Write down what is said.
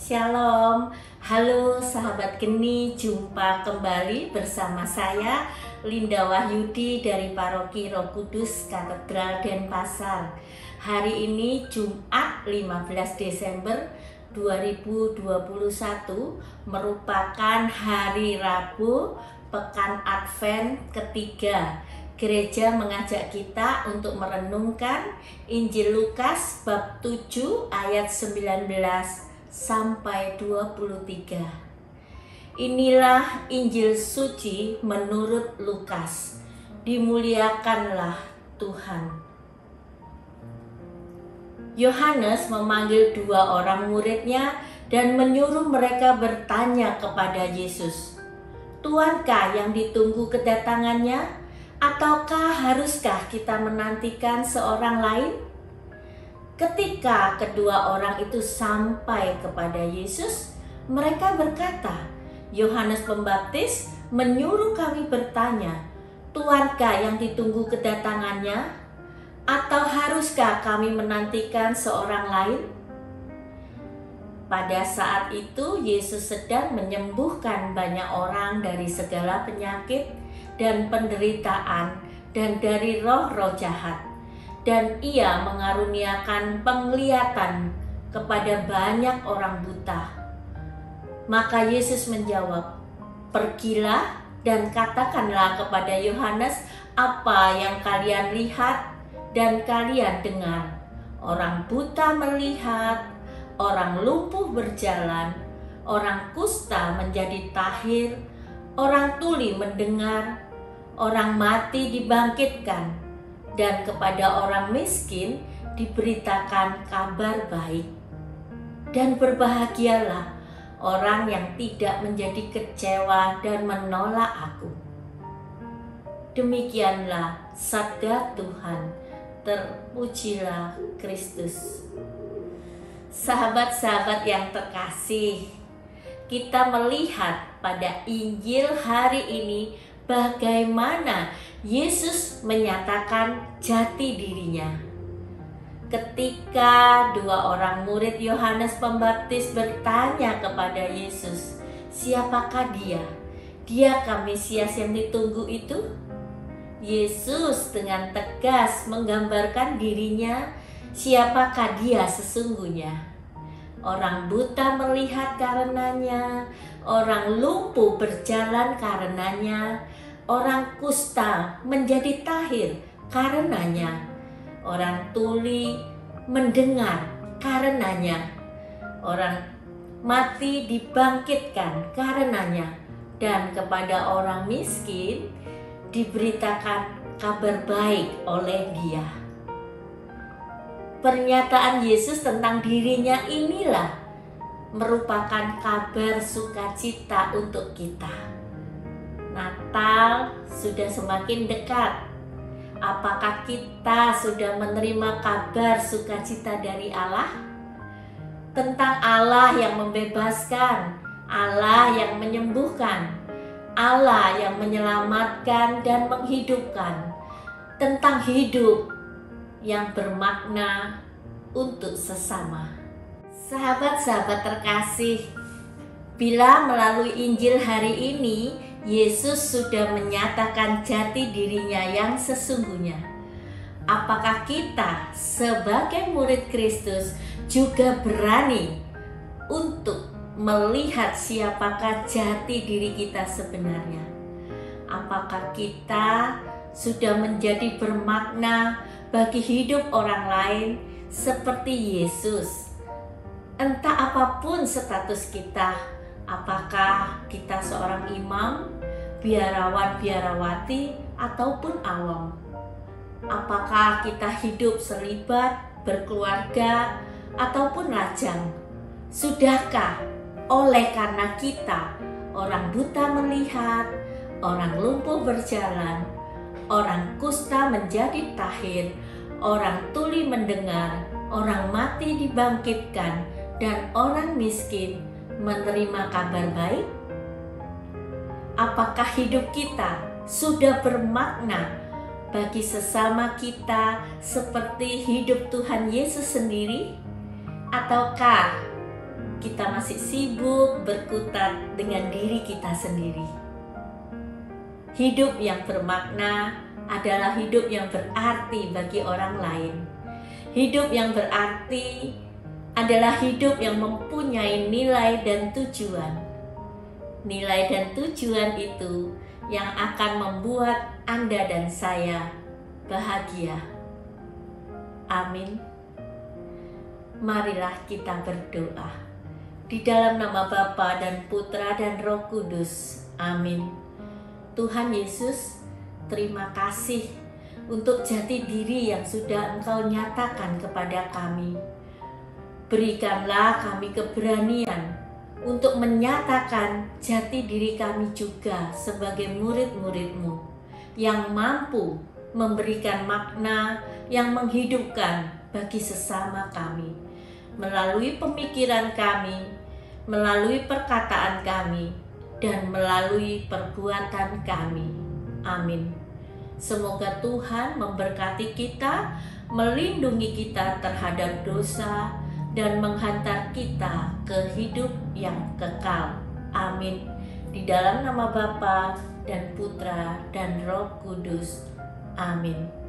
Shalom, halo sahabat Geni, jumpa kembali bersama saya Linda Wahyudi dari Paroki Roh Kudus Katedral Denpasar. Hari ini Jumat 15 Desember 2021 merupakan hari Rabu Pekan Advent ketiga. Gereja mengajak kita untuk merenungkan Injil Lukas bab 7 ayat 19 sampai 23. Inilah Injil suci menurut Lukas. Dimuliakanlah Tuhan. Yohanes memanggil dua orang muridnya dan menyuruh mereka bertanya kepada Yesus, "Tuankah yang ditunggu kedatangannya? Ataukah haruskah kita menantikan seorang lain?" Ketika kedua orang itu sampai kepada Yesus, mereka berkata, "Yohanes Pembaptis menyuruh kami bertanya, Tuankah yang ditunggu kedatangannya? Atau haruskah kami menantikan seorang lain?" Pada saat itu Yesus sedang menyembuhkan banyak orang dari segala penyakit dan penderitaan dan dari roh-roh jahat, dan ia mengaruniakan penglihatan kepada banyak orang buta. Maka Yesus menjawab, "Pergilah dan katakanlah kepada Yohanes apa yang kalian lihat dan kalian dengar. Orang buta melihat, orang lumpuh berjalan, orang kusta menjadi tahir, orang tuli mendengar, orang mati dibangkitkan, dan kepada orang miskin diberitakan kabar baik. Dan berbahagialah orang yang tidak menjadi kecewa dan menolak Aku." Demikianlah sabda Tuhan. Terpujilah Kristus. Sahabat-sahabat yang terkasih, kita melihat pada Injil hari ini bagaimana Yesus menyatakan jati dirinya. Ketika dua orang murid Yohanes Pembaptis bertanya kepada Yesus, "Siapakah dia? Diakah Mesias yang ditunggu itu?" Yesus dengan tegas menggambarkan dirinya, siapakah dia sesungguhnya. Orang buta melihat karenanya, orang lumpuh berjalan karenanya, orang kusta menjadi tahir karenanya, orang tuli mendengar karenanya, orang mati dibangkitkan karenanya, dan kepada orang miskin diberitakan kabar baik oleh Dia. Pernyataan Yesus tentang dirinya inilah merupakan kabar sukacita untuk kita. Natal sudah semakin dekat. Apakah kita sudah menerima kabar sukacita dari Allah? Tentang Allah yang membebaskan, Allah yang menyembuhkan, Allah yang menyelamatkan dan menghidupkan. Tentang hidup yang bermakna untuk sesama. Sahabat-sahabat terkasih, bila melalui Injil hari ini Yesus sudah menyatakan jati dirinya yang sesungguhnya, apakah kita sebagai murid Kristus juga berani untuk melihat siapakah jati diri kita sebenarnya? Apakah kita sudah menjadi bermakna bagi hidup orang lain seperti Yesus? Entah apapun status kita, apakah kita seorang imam, biarawan, biarawati, ataupun awam. Apakah kita hidup selibat, berkeluarga, ataupun lajang. Sudahkah oleh karena kita, orang buta melihat, orang lumpuh berjalan, orang kusta menjadi tahir, orang tuli mendengar, orang mati dibangkitkan, dan orang miskin menerima kabar baik? Apakah hidup kita sudah bermakna bagi sesama kita seperti hidup Tuhan Yesus sendiri? Ataukah kita masih sibuk berkutat dengan diri kita sendiri. Hidup yang bermakna adalah hidup yang berarti bagi orang lain. Hidup yang berarti adalah hidup yang mempunyai nilai dan tujuan. Nilai dan tujuan itu yang akan membuat Anda dan saya bahagia. Amin. Marilah kita berdoa. Di dalam nama Bapa dan Putra dan Roh Kudus. Amin. Tuhan Yesus, terima kasih untuk jati diri yang sudah Engkau nyatakan kepada kami. Berikanlah kami keberanian untuk menyatakan jati diri kami juga sebagai murid-murid-Mu yang mampu memberikan makna yang menghidupkan bagi sesama kami, melalui pemikiran kami, melalui perkataan kami, dan melalui perbuatan kami. Amin. Semoga Tuhan memberkati kita, melindungi kita terhadap dosa, dan menghantar kita ke hidup yang kekal. Amin. Di dalam nama Bapa dan Putra dan Roh Kudus. Amin.